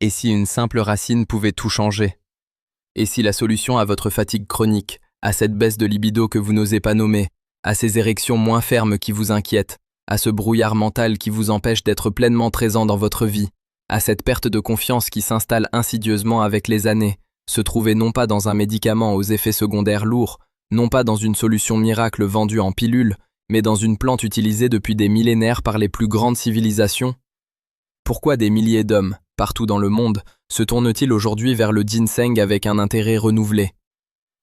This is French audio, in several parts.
Et si une simple racine pouvait tout changer? Et si la solution à votre fatigue chronique, à cette baisse de libido que vous n'osez pas nommer, à ces érections moins fermes qui vous inquiètent, à ce brouillard mental qui vous empêche d'être pleinement présent dans votre vie, à cette perte de confiance qui s'installe insidieusement avec les années, se trouvait non pas dans un médicament aux effets secondaires lourds, non pas dans une solution miracle vendue en pilule, mais dans une plante utilisée depuis des millénaires par les plus grandes civilisations? Pourquoi des milliers d'hommes, partout dans le monde, se tournent-ils aujourd'hui vers le ginseng avec un intérêt renouvelé?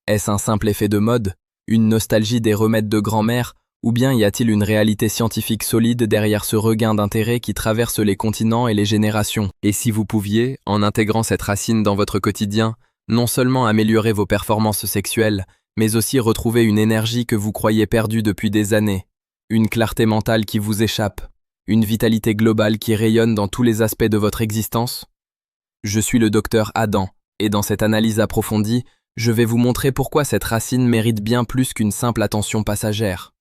Est-ce un simple effet de mode, une nostalgie des remèdes de grand-mère, ou bien y a-t-il une réalité scientifique solide derrière ce regain d'intérêt qui traverse les continents et les générations? Et si vous pouviez, en intégrant cette racine dans votre quotidien, non seulement améliorer vos performances sexuelles, mais aussi retrouver une énergie que vous croyez perdue depuis des années, une clarté mentale qui vous échappe, une vitalité globale qui rayonne dans tous les aspects de votre existence? Je suis le docteur Adam, et dans cette analyse approfondie, je vais vous montrer pourquoi cette racine mérite bien plus qu'une simple attention passagère.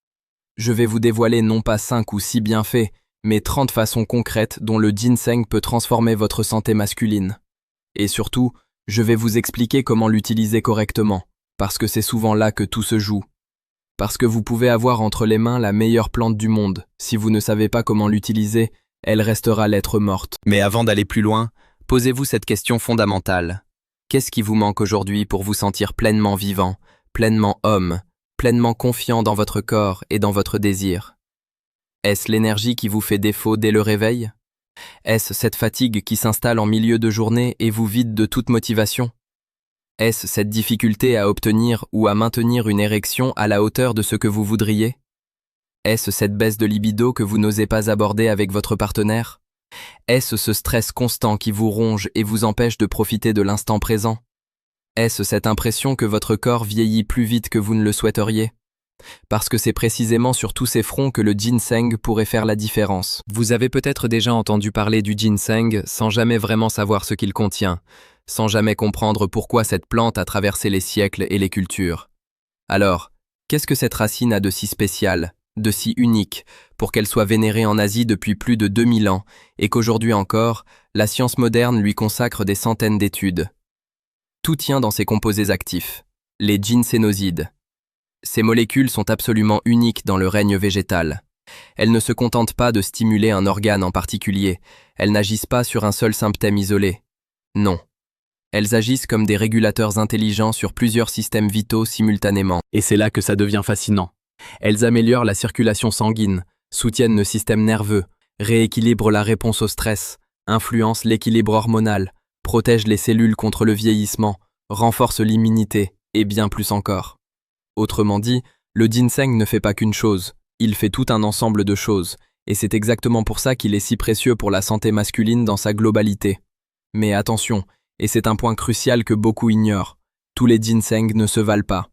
Je vais vous dévoiler non pas 5 ou 6 bienfaits, mais 30 façons concrètes dont le ginseng peut transformer votre santé masculine. Et surtout, je vais vous expliquer comment l'utiliser correctement, parce que c'est souvent là que tout se joue. Parce que vous pouvez avoir entre les mains la meilleure plante du monde. Si vous ne savez pas comment l'utiliser, elle restera lettre morte. Mais avant d'aller plus loin, posez-vous cette question fondamentale. Qu'est-ce qui vous manque aujourd'hui pour vous sentir pleinement vivant, pleinement homme, pleinement confiant dans votre corps et dans votre désir? Est-ce l'énergie qui vous fait défaut dès le réveil? Est-ce cette fatigue qui s'installe en milieu de journée et vous vide de toute motivation? Est-ce cette difficulté à obtenir ou à maintenir une érection à la hauteur de ce que vous voudriez? Est-ce cette baisse de libido que vous n'osez pas aborder avec votre partenaire? Est-ce ce stress constant qui vous ronge et vous empêche de profiter de l'instant présent? Est-ce cette impression que votre corps vieillit plus vite que vous ne le souhaiteriez? Parce que c'est précisément sur tous ces fronts que le ginseng pourrait faire la différence. Vous avez peut-être déjà entendu parler du ginseng sans jamais vraiment savoir ce qu'il contient, sans jamais comprendre pourquoi cette plante a traversé les siècles et les cultures. Alors, qu'est-ce que cette racine a de si spécial, de si unique, pour qu'elle soit vénérée en Asie depuis plus de 2000 ans et qu'aujourd'hui encore, la science moderne lui consacre des centaines d'études? Tout tient dans ses composés actifs, les ginsénosides. Ces molécules sont absolument uniques dans le règne végétal. Elles ne se contentent pas de stimuler un organe en particulier, elles n'agissent pas sur un seul symptôme isolé. Non. Elles agissent comme des régulateurs intelligents sur plusieurs systèmes vitaux simultanément. Et c'est là que ça devient fascinant. Elles améliorent la circulation sanguine, soutiennent le système nerveux, rééquilibrent la réponse au stress, influencent l'équilibre hormonal, protègent les cellules contre le vieillissement, renforcent l'immunité, et bien plus encore. Autrement dit, le ginseng ne fait pas qu'une chose, il fait tout un ensemble de choses, et c'est exactement pour ça qu'il est si précieux pour la santé masculine dans sa globalité. Mais attention, et c'est un point crucial que beaucoup ignorent, tous les ginsengs ne se valent pas.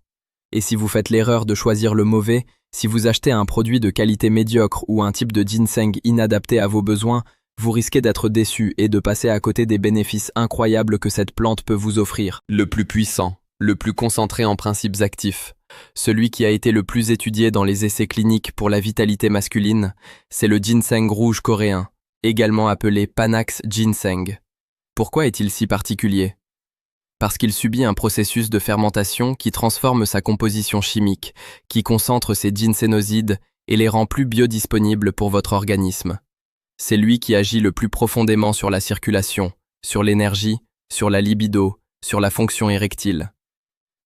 Et si vous faites l'erreur de choisir le mauvais, si vous achetez un produit de qualité médiocre ou un type de ginseng inadapté à vos besoins, vous risquez d'être déçu et de passer à côté des bénéfices incroyables que cette plante peut vous offrir. Le plus puissant, le plus concentré en principes actifs, celui qui a été le plus étudié dans les essais cliniques pour la vitalité masculine, c'est le ginseng rouge coréen, également appelé Panax ginseng. Pourquoi est-il si particulier? Parce qu'il subit un processus de fermentation qui transforme sa composition chimique, qui concentre ses ginsénosides et les rend plus biodisponibles pour votre organisme. C'est lui qui agit le plus profondément sur la circulation, sur l'énergie, sur la libido, sur la fonction érectile.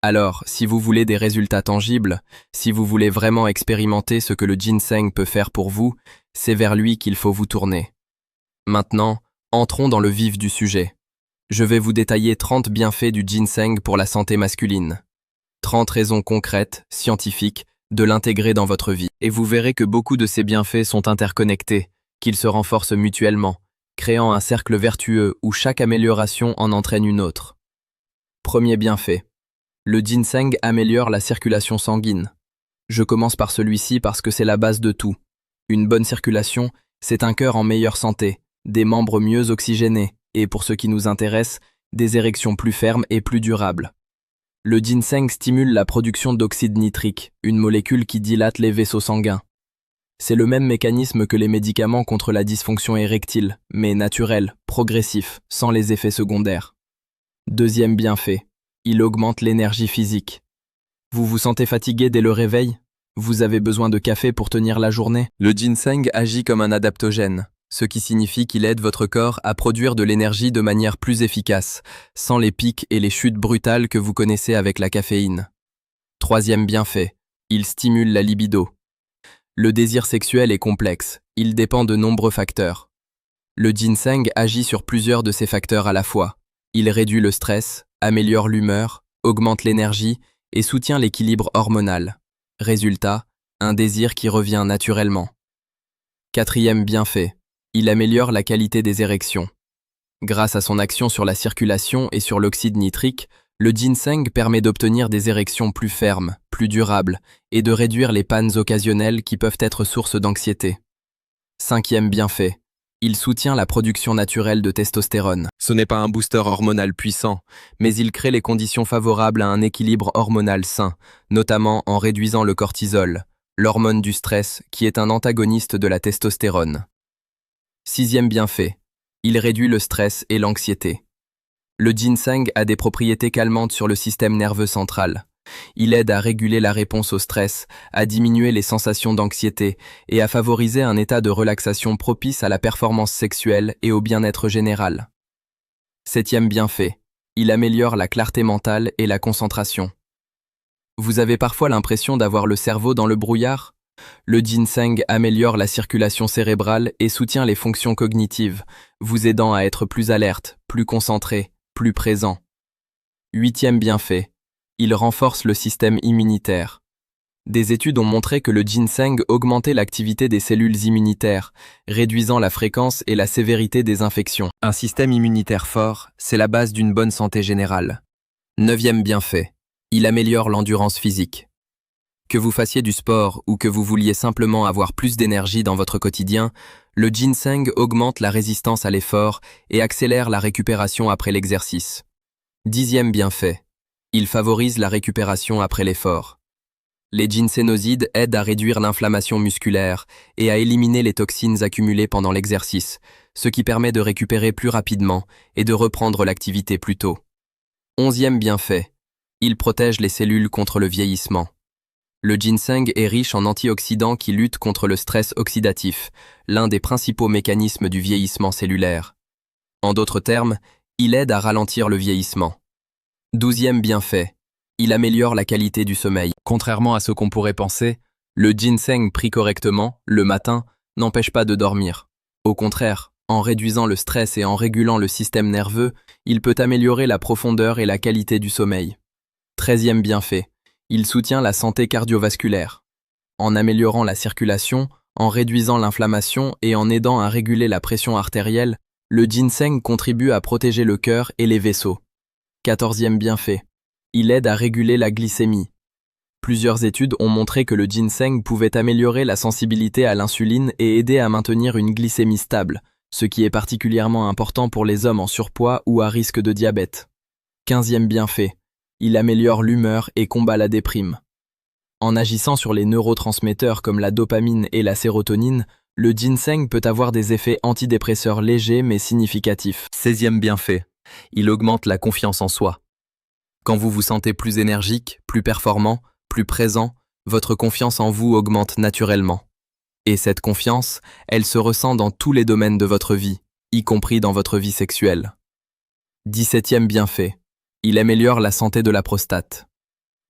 Alors, si vous voulez des résultats tangibles, si vous voulez vraiment expérimenter ce que le ginseng peut faire pour vous, c'est vers lui qu'il faut vous tourner. Maintenant, entrons dans le vif du sujet. Je vais vous détailler 30 bienfaits du ginseng pour la santé masculine. 30 raisons concrètes, scientifiques, de l'intégrer dans votre vie. Et vous verrez que beaucoup de ces bienfaits sont interconnectés, qu'ils se renforcent mutuellement, créant un cercle vertueux où chaque amélioration en entraîne une autre. Premier bienfait. Le ginseng améliore la circulation sanguine. Je commence par celui-ci parce que c'est la base de tout. Une bonne circulation, c'est un cœur en meilleure santé, des membres mieux oxygénés, et pour ce qui nous intéresse, des érections plus fermes et plus durables. Le ginseng stimule la production d'oxyde nitrique, une molécule qui dilate les vaisseaux sanguins. C'est le même mécanisme que les médicaments contre la dysfonction érectile, mais naturel, progressif, sans les effets secondaires. Deuxième bienfait, il augmente l'énergie physique. Vous vous sentez fatigué dès le réveil? Vous avez besoin de café pour tenir la journée? Le ginseng agit comme un adaptogène, ce qui signifie qu'il aide votre corps à produire de l'énergie de manière plus efficace, sans les pics et les chutes brutales que vous connaissez avec la caféine. Troisième bienfait, il stimule la libido. Le désir sexuel est complexe, il dépend de nombreux facteurs. Le ginseng agit sur plusieurs de ces facteurs à la fois. Il réduit le stress, améliore l'humeur, augmente l'énergie et soutient l'équilibre hormonal. Résultat, un désir qui revient naturellement. Quatrième bienfait, il améliore la qualité des érections. Grâce à son action sur la circulation et sur l'oxyde nitrique, le ginseng permet d'obtenir des érections plus fermes, plus durables, et de réduire les pannes occasionnelles qui peuvent être source d'anxiété. Cinquième bienfait, il soutient la production naturelle de testostérone. Ce n'est pas un booster hormonal puissant, mais il crée les conditions favorables à un équilibre hormonal sain, notamment en réduisant le cortisol, l'hormone du stress qui est un antagoniste de la testostérone. Sixième bienfait, il réduit le stress et l'anxiété. Le ginseng a des propriétés calmantes sur le système nerveux central. Il aide à réguler la réponse au stress, à diminuer les sensations d'anxiété et à favoriser un état de relaxation propice à la performance sexuelle et au bien-être général. Septième bienfait, il améliore la clarté mentale et la concentration. Vous avez parfois l'impression d'avoir le cerveau dans le brouillard? Le ginseng améliore la circulation cérébrale et soutient les fonctions cognitives, vous aidant à être plus alerte, plus concentré, plus présent. Huitième bienfait, il renforce le système immunitaire. Des études ont montré que le ginseng augmentait l'activité des cellules immunitaires, réduisant la fréquence et la sévérité des infections. Un système immunitaire fort, c'est la base d'une bonne santé générale. Neuvième bienfait, il améliore l'endurance physique. Que vous fassiez du sport ou que vous vouliez simplement avoir plus d'énergie dans votre quotidien, le ginseng augmente la résistance à l'effort et accélère la récupération après l'exercice. Dixième bienfait, il favorise la récupération après l'effort. Les ginsénosides aident à réduire l'inflammation musculaire et à éliminer les toxines accumulées pendant l'exercice, ce qui permet de récupérer plus rapidement et de reprendre l'activité plus tôt. Onzième bienfait, il protège les cellules contre le vieillissement. Le ginseng est riche en antioxydants qui luttent contre le stress oxydatif, l'un des principaux mécanismes du vieillissement cellulaire. En d'autres termes, il aide à ralentir le vieillissement. Douzième bienfait, il améliore la qualité du sommeil. Contrairement à ce qu'on pourrait penser, le ginseng pris correctement, le matin, n'empêche pas de dormir. Au contraire, en réduisant le stress et en régulant le système nerveux, il peut améliorer la profondeur et la qualité du sommeil. Treizième bienfait, il soutient la santé cardiovasculaire. En améliorant la circulation, en réduisant l'inflammation et en aidant à réguler la pression artérielle, le ginseng contribue à protéger le cœur et les vaisseaux. Quatorzième bienfait, il aide à réguler la glycémie. Plusieurs études ont montré que le ginseng pouvait améliorer la sensibilité à l'insuline et aider à maintenir une glycémie stable, ce qui est particulièrement important pour les hommes en surpoids ou à risque de diabète. Quinzième bienfait, il améliore l'humeur et combat la déprime. En agissant sur les neurotransmetteurs comme la dopamine et la sérotonine, le ginseng peut avoir des effets antidépresseurs légers mais significatifs. 16e bienfait, il augmente la confiance en soi. Quand vous vous sentez plus énergique, plus performant, plus présent, votre confiance en vous augmente naturellement. Et cette confiance, elle se ressent dans tous les domaines de votre vie, y compris dans votre vie sexuelle. 17e bienfait, il améliore la santé de la prostate.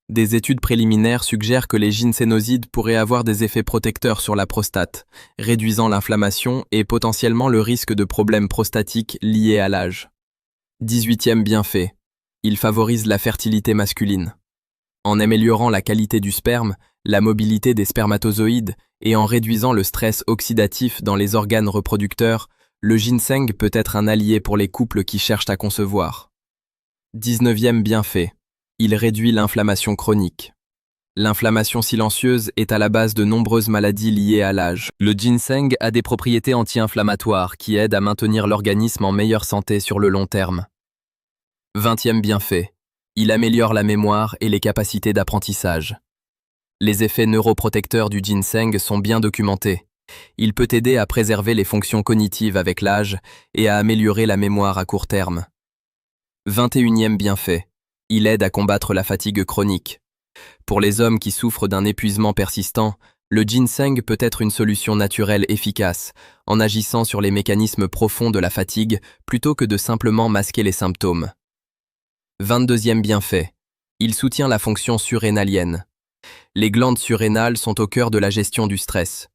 Des études préliminaires suggèrent que les ginsénosides pourraient avoir des effets protecteurs sur la prostate, réduisant l'inflammation et potentiellement le risque de problèmes prostatiques liés à l'âge. 18e bienfait, il favorise la fertilité masculine. En améliorant la qualité du sperme, la mobilité des spermatozoïdes et en réduisant le stress oxydatif dans les organes reproducteurs, le ginseng peut être un allié pour les couples qui cherchent à concevoir. 19e bienfait, il réduit l'inflammation chronique. L'inflammation silencieuse est à la base de nombreuses maladies liées à l'âge. Le ginseng a des propriétés anti-inflammatoires qui aident à maintenir l'organisme en meilleure santé sur le long terme. 20e bienfait, il améliore la mémoire et les capacités d'apprentissage. Les effets neuroprotecteurs du ginseng sont bien documentés. Il peut aider à préserver les fonctions cognitives avec l'âge et à améliorer la mémoire à court terme. 21e bienfait. Il aide à combattre la fatigue chronique. Pour les hommes qui souffrent d'un épuisement persistant, le ginseng peut être une solution naturelle efficace, en agissant sur les mécanismes profonds de la fatigue plutôt que de simplement masquer les symptômes. 22e bienfait. Il soutient la fonction surrénalienne. Les glandes surrénales sont au cœur de la gestion du stress.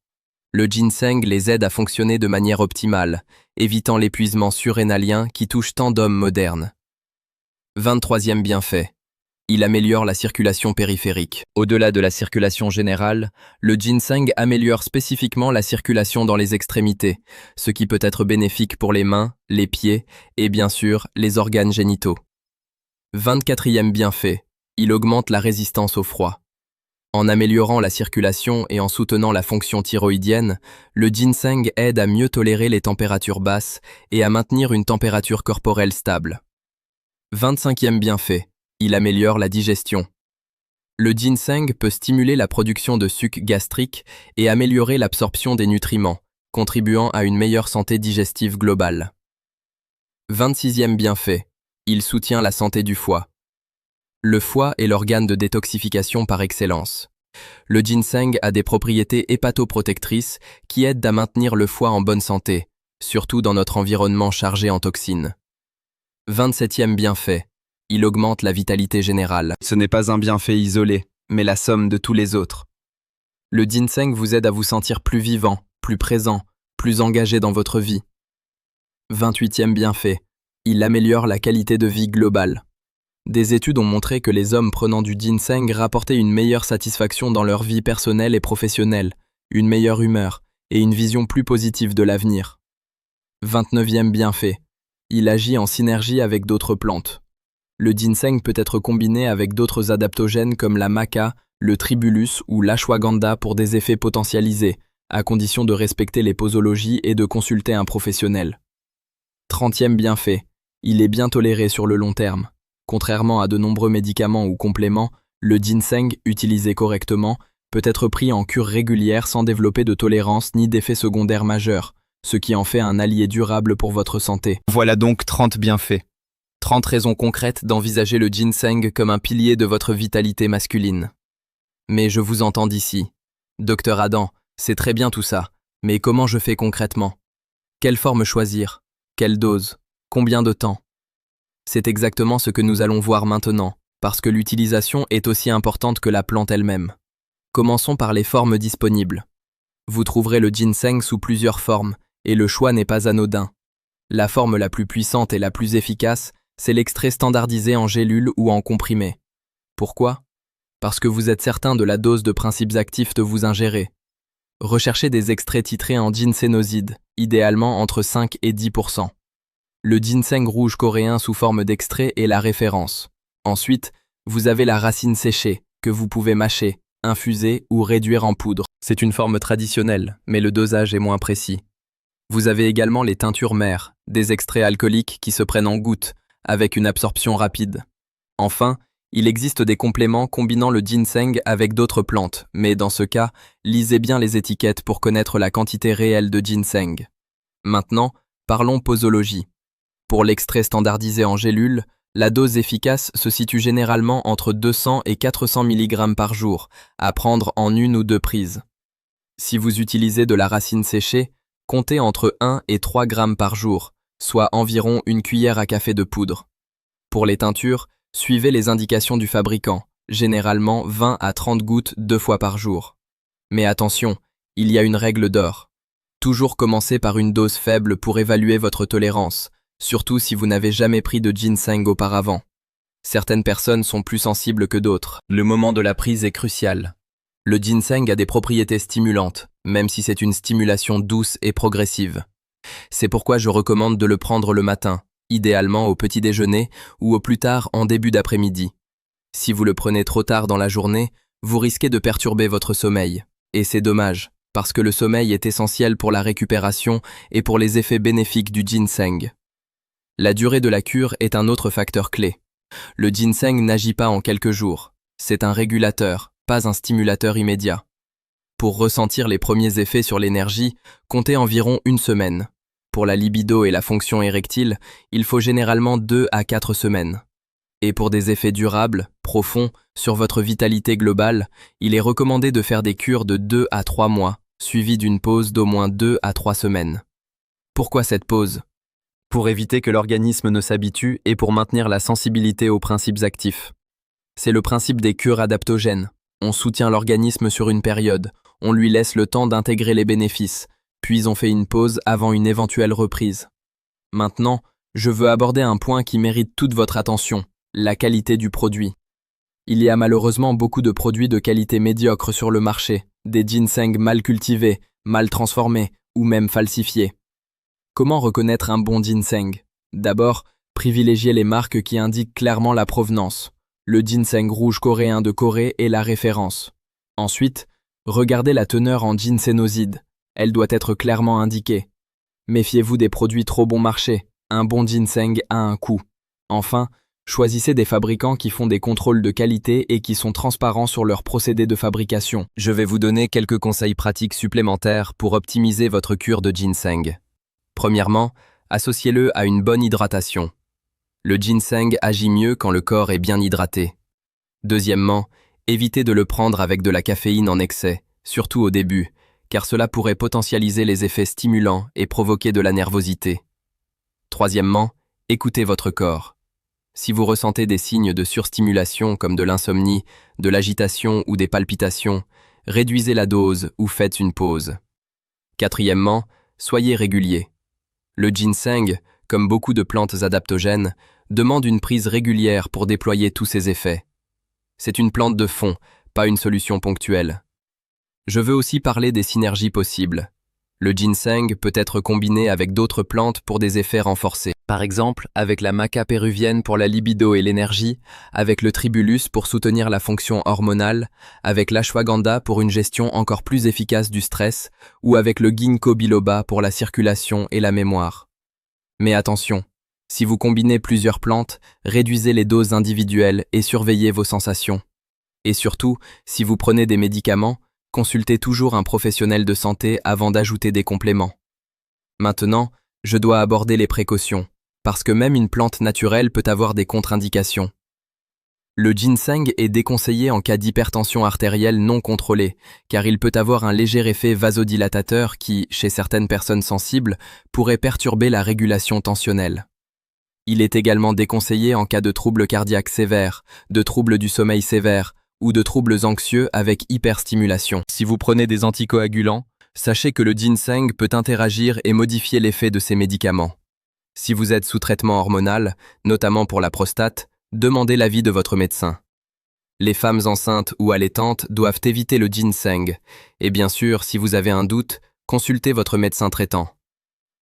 Le ginseng les aide à fonctionner de manière optimale, évitant l'épuisement surrénalien qui touche tant d'hommes modernes. 23e bienfait. Il améliore la circulation périphérique. Au-delà de la circulation générale, le ginseng améliore spécifiquement la circulation dans les extrémités, ce qui peut être bénéfique pour les mains, les pieds et bien sûr les organes génitaux. 24e bienfait. Il augmente la résistance au froid. En améliorant la circulation et en soutenant la fonction thyroïdienne, le ginseng aide à mieux tolérer les températures basses et à maintenir une température corporelle stable. 25e bienfait. Il améliore la digestion. Le ginseng peut stimuler la production de suc gastrique et améliorer l'absorption des nutriments, contribuant à une meilleure santé digestive globale. 26e bienfait. Il soutient la santé du foie. Le foie est l'organe de détoxification par excellence. Le ginseng a des propriétés hépatoprotectrices qui aident à maintenir le foie en bonne santé, surtout dans notre environnement chargé en toxines. 27e bienfait. Il augmente la vitalité générale. Ce n'est pas un bienfait isolé, mais la somme de tous les autres. Le ginseng vous aide à vous sentir plus vivant, plus présent, plus engagé dans votre vie. 28e bienfait. Il améliore la qualité de vie globale. Des études ont montré que les hommes prenant du ginseng rapportaient une meilleure satisfaction dans leur vie personnelle et professionnelle, une meilleure humeur et une vision plus positive de l'avenir. 29e bienfait. Il agit en synergie avec d'autres plantes. Le ginseng peut être combiné avec d'autres adaptogènes comme la maca, le tribulus ou l'ashwagandha pour des effets potentialisés, à condition de respecter les posologies et de consulter un professionnel. 30e bienfait. Il est bien toléré sur le long terme. Contrairement à de nombreux médicaments ou compléments, le ginseng, utilisé correctement, peut être pris en cure régulière sans développer de tolérance ni d'effets secondaires majeurs, ce qui en fait un allié durable pour votre santé. Voilà donc 30 bienfaits. 30 raisons concrètes d'envisager le ginseng comme un pilier de votre vitalité masculine. Mais je vous entends d'ici. Docteur Adam, c'est très bien tout ça, mais comment je fais concrètement? Quelle forme choisir? Quelle dose? Combien de temps? C'est exactement ce que nous allons voir maintenant, parce que l'utilisation est aussi importante que la plante elle-même. Commençons par les formes disponibles. Vous trouverez le ginseng sous plusieurs formes, et le choix n'est pas anodin. La forme la plus puissante et la plus efficace, c'est l'extrait standardisé en gélule ou en comprimé. Pourquoi? Parce que vous êtes certain de la dose de principes actifs que vous ingérez. Recherchez des extraits titrés en ginsénoside, idéalement entre 5 et 10%. Le ginseng rouge coréen sous forme d'extrait est la référence. Ensuite, vous avez la racine séchée, que vous pouvez mâcher, infuser ou réduire en poudre. C'est une forme traditionnelle, mais le dosage est moins précis. Vous avez également les teintures mères, des extraits alcooliques qui se prennent en gouttes, avec une absorption rapide. Enfin, il existe des compléments combinant le ginseng avec d'autres plantes, mais dans ce cas, lisez bien les étiquettes pour connaître la quantité réelle de ginseng. Maintenant, parlons posologie. Pour l'extrait standardisé en gélule, la dose efficace se situe généralement entre 200 et 400 mg par jour, à prendre en 1 ou 2 prises. Si vous utilisez de la racine séchée, comptez entre 1 et 3 grammes par jour, soit environ 1 cuillère à café de poudre. Pour les teintures, suivez les indications du fabricant, généralement 20 à 30 gouttes 2 fois par jour. Mais attention, il y a une règle d'or. Toujours commencer par une dose faible pour évaluer votre tolérance, surtout si vous n'avez jamais pris de ginseng auparavant. Certaines personnes sont plus sensibles que d'autres. Le moment de la prise est crucial. Le ginseng a des propriétés stimulantes, même si c'est une stimulation douce et progressive. C'est pourquoi je recommande de le prendre le matin, idéalement au petit déjeuner ou au plus tard en début d'après-midi. Si vous le prenez trop tard dans la journée, vous risquez de perturber votre sommeil. Et c'est dommage, parce que le sommeil est essentiel pour la récupération et pour les effets bénéfiques du ginseng. La durée de la cure est un autre facteur clé. Le ginseng n'agit pas en quelques jours. C'est un régulateur, pas un stimulateur immédiat. Pour ressentir les premiers effets sur l'énergie, comptez environ une semaine. Pour la libido et la fonction érectile, il faut généralement 2 à 4 semaines. Et pour des effets durables, profonds, sur votre vitalité globale, il est recommandé de faire des cures de 2 à 3 mois, suivies d'une pause d'au moins 2 à 3 semaines. Pourquoi cette pause? Pour éviter que l'organisme ne s'habitue et pour maintenir la sensibilité aux principes actifs. C'est le principe des cures adaptogènes. On soutient l'organisme sur une période, on lui laisse le temps d'intégrer les bénéfices, puis on fait une pause avant une éventuelle reprise. Maintenant, je veux aborder un point qui mérite toute votre attention, la qualité du produit. Il y a malheureusement beaucoup de produits de qualité médiocre sur le marché, des ginseng mal cultivés, mal transformés ou même falsifiés. Comment reconnaître un bon ginseng? D'abord, privilégiez les marques qui indiquent clairement la provenance. Le ginseng rouge coréen de Corée est la référence. Ensuite, regardez la teneur en ginsénoside. Elle doit être clairement indiquée. Méfiez-vous des produits trop bon marché. Un bon ginseng a un coût. Enfin, choisissez des fabricants qui font des contrôles de qualité et qui sont transparents sur leurs procédés de fabrication. Je vais vous donner quelques conseils pratiques supplémentaires pour optimiser votre cure de ginseng. Premièrement, associez-le à une bonne hydratation. Le ginseng agit mieux quand le corps est bien hydraté. Deuxièmement, évitez de le prendre avec de la caféine en excès, surtout au début, car cela pourrait potentialiser les effets stimulants et provoquer de la nervosité. Troisièmement, écoutez votre corps. Si vous ressentez des signes de surstimulation comme de l'insomnie, de l'agitation ou des palpitations, réduisez la dose ou faites une pause. Quatrièmement, soyez régulier. Le ginseng, comme beaucoup de plantes adaptogènes, demande une prise régulière pour déployer tous ses effets. C'est une plante de fond, pas une solution ponctuelle. Je veux aussi parler des synergies possibles. Le ginseng peut être combiné avec d'autres plantes pour des effets renforcés. Par exemple, avec la maca péruvienne pour la libido et l'énergie, avec le tribulus pour soutenir la fonction hormonale, avec l'ashwagandha pour une gestion encore plus efficace du stress, ou avec le ginkgo biloba pour la circulation et la mémoire. Mais attention, si vous combinez plusieurs plantes, réduisez les doses individuelles et surveillez vos sensations. Et surtout, si vous prenez des médicaments, consultez toujours un professionnel de santé avant d'ajouter des compléments. Maintenant, je dois aborder les précautions, parce que même une plante naturelle peut avoir des contre-indications. Le ginseng est déconseillé en cas d'hypertension artérielle non contrôlée, car il peut avoir un léger effet vasodilatateur qui, chez certaines personnes sensibles, pourrait perturber la régulation tensionnelle. Il est également déconseillé en cas de troubles cardiaques sévères, de troubles du sommeil sévères ou de troubles anxieux avec hyperstimulation. Si vous prenez des anticoagulants, sachez que le ginseng peut interagir et modifier l'effet de ces médicaments. Si vous êtes sous traitement hormonal, notamment pour la prostate, demandez l'avis de votre médecin. Les femmes enceintes ou allaitantes doivent éviter le ginseng, et bien sûr, si vous avez un doute, consultez votre médecin traitant.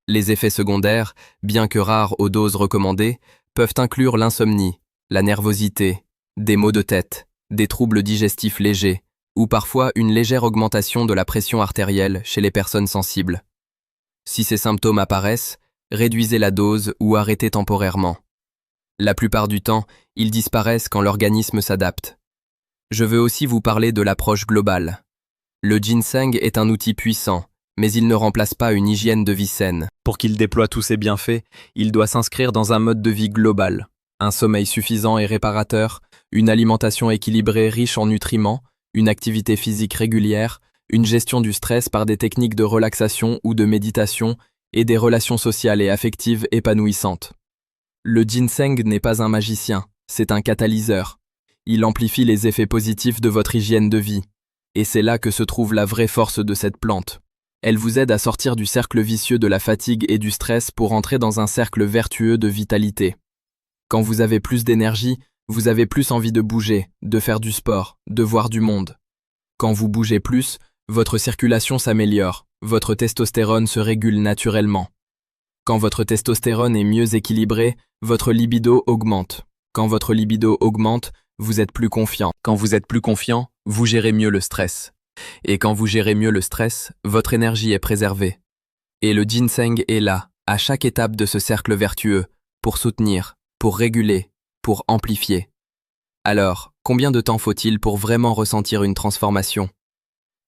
Les effets secondaires, bien que rares aux doses recommandées, peuvent inclure l'insomnie, la nervosité, des maux de tête, des troubles digestifs légers, ou parfois une légère augmentation de la pression artérielle chez les personnes sensibles. Si ces symptômes apparaissent, réduisez la dose ou arrêtez temporairement. La plupart du temps, ils disparaissent quand l'organisme s'adapte. Je veux aussi vous parler de l'approche globale. Le ginseng est un outil puissant, mais il ne remplace pas une hygiène de vie saine. Pour qu'il déploie tous ses bienfaits, il doit s'inscrire dans un mode de vie global. Un sommeil suffisant et réparateur, une alimentation équilibrée riche en nutriments, une activité physique régulière, une gestion du stress par des techniques de relaxation ou de méditation et des relations sociales et affectives épanouissantes. Le ginseng n'est pas un magicien, c'est un catalyseur. Il amplifie les effets positifs de votre hygiène de vie. Et c'est là que se trouve la vraie force de cette plante. Elle vous aide à sortir du cercle vicieux de la fatigue et du stress pour entrer dans un cercle vertueux de vitalité. Quand vous avez plus d'énergie, vous avez plus envie de bouger, de faire du sport, de voir du monde. Quand vous bougez plus, votre circulation s'améliore, votre testostérone se régule naturellement. Quand votre testostérone est mieux équilibrée, votre libido augmente. Quand votre libido augmente, vous êtes plus confiant. Quand vous êtes plus confiant, vous gérez mieux le stress. Et quand vous gérez mieux le stress, votre énergie est préservée. Et le ginseng est là, à chaque étape de ce cercle vertueux, pour soutenir, pour réguler, pour amplifier. Alors, combien de temps faut-il pour vraiment ressentir une transformation?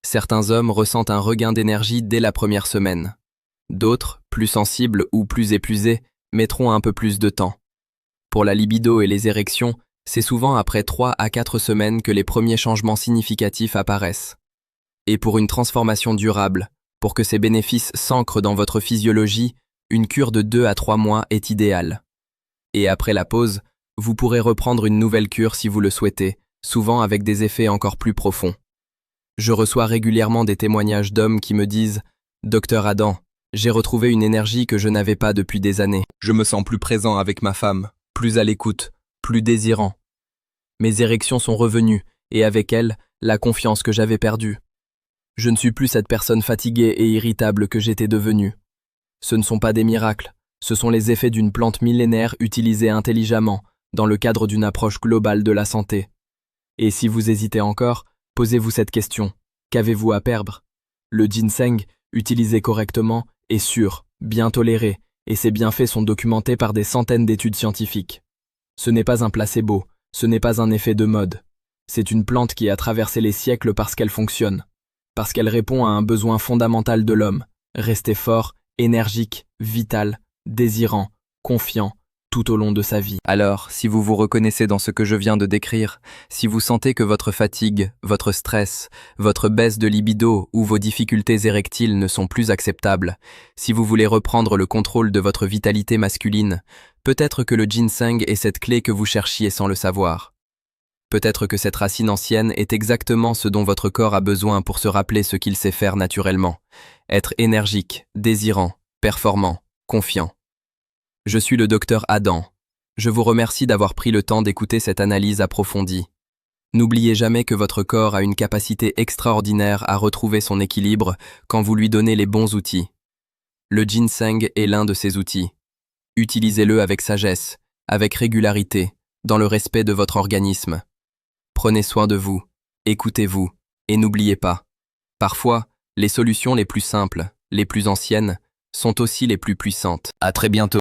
Certains hommes ressentent un regain d'énergie dès la première semaine. D'autres, plus sensibles ou plus épuisés, mettront un peu plus de temps. Pour la libido et les érections, c'est souvent après 3 à 4 semaines que les premiers changements significatifs apparaissent. Et pour une transformation durable, pour que ces bénéfices s'ancrent dans votre physiologie, une cure de 2 à 3 mois est idéale. Et après la pause, vous pourrez reprendre une nouvelle cure si vous le souhaitez, souvent avec des effets encore plus profonds. Je reçois régulièrement des témoignages d'hommes qui me disent « Docteur Adam, j'ai retrouvé une énergie que je n'avais pas depuis des années. Je me sens plus présent avec ma femme, plus à l'écoute, plus désirant. Mes érections sont revenues, et avec elles, la confiance que j'avais perdue. Je ne suis plus cette personne fatiguée et irritable que j'étais devenue. Ce ne sont pas des miracles, ce sont les effets d'une plante millénaire utilisée intelligemment, dans le cadre d'une approche globale de la santé. Et si vous hésitez encore, posez-vous cette question. Qu'avez-vous à perdre? Le ginseng, utilisé correctement, est sûr, bien toléré, et ses bienfaits sont documentés par des centaines d'études scientifiques. Ce n'est pas un placebo, ce n'est pas un effet de mode. C'est une plante qui a traversé les siècles parce qu'elle fonctionne, parce qu'elle répond à un besoin fondamental de l'homme, rester fort, énergique, vital, désirant, confiant, tout au long de sa vie. Alors, si vous vous reconnaissez dans ce que je viens de décrire, si vous sentez que votre fatigue, votre stress, votre baisse de libido ou vos difficultés érectiles ne sont plus acceptables, si vous voulez reprendre le contrôle de votre vitalité masculine, peut-être que le ginseng est cette clé que vous cherchiez sans le savoir. Peut-être que cette racine ancienne est exactement ce dont votre corps a besoin pour se rappeler ce qu'il sait faire naturellement. Être énergique, désirant, performant, confiant. Je suis le docteur Adam. Je vous remercie d'avoir pris le temps d'écouter cette analyse approfondie. N'oubliez jamais que votre corps a une capacité extraordinaire à retrouver son équilibre quand vous lui donnez les bons outils. Le ginseng est l'un de ces outils. Utilisez-le avec sagesse, avec régularité, dans le respect de votre organisme. Prenez soin de vous, écoutez-vous, et n'oubliez pas. Parfois, les solutions les plus simples, les plus anciennes, sont aussi les plus puissantes. À très bientôt.